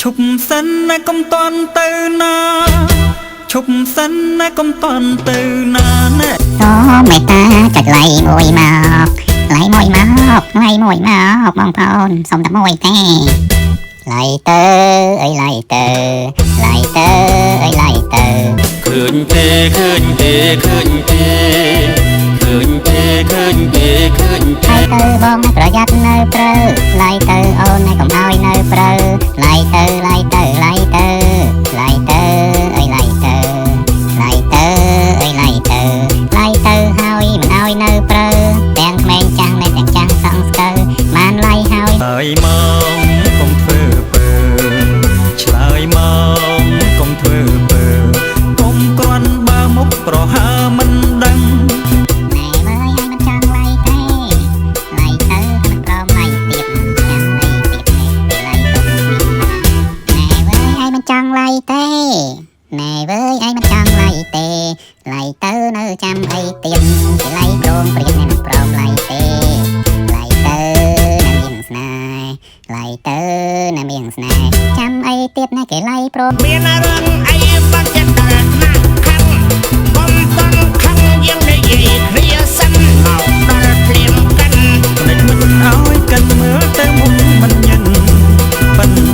ឈប់សិនណាកុំតន់ទៅណាឈប់សិនណាកុំតន់ទៅណាណែសូមមេត្តាចុចไลค์មួយមកไลค์មួយមកไลค์មួយមកបងប្អូនសូមតែមួយទេไลค์ទៅអីไลค์ទៅไลค์ទៅអីไลค์ទៅឃើញទេឃើញទេឃើញទេឃើញទេឃើញទេឃើញទេไลค์ទៅបងប្រយ័ត្ននៅព្រៅไลค์ទៅអូនឲ្យកុំឲ្យនៅព្រៅไลค์ទៅไลค์ទៅไลค์ទៅไลค์ទៅអីไลค์ទៅไลค์ទៅអីไลค์ទៅไลค์ទៅហើយមិនឲ្យនៅព្រៅទាំងក្មេងចាស់នៅទាំងចាស់សងស្កើបានไลค์ហើយហើយមកកុំធ្វើពើឆ្លើយមកកុំធ្វើពើកុំគ្រាន់បើមុខប្រហើមិនដឹងណែមើលឲ្យមិនចង់ไลค์ទេไลค์ទៅមិនព្រមไลค์ទៀតចាំไลค์ទៀតនេះไลค์ទុកនេះណែមើលឲ្យមិនចង់ไลค์ទេណែវើយឯងមិនចង់ไลค์ទេไลค์ទៅនៅចាំអីទៀតគេไลค์ព្រមព្រៀងនេះមិនព្រមไลค์ទេไลค์ទៅណាមានស្នេហ៍ไลค์ទៅណាមានស្នេហ៍ចាំអីទៀតណាគេไลค์ព្រមមានរឿងអី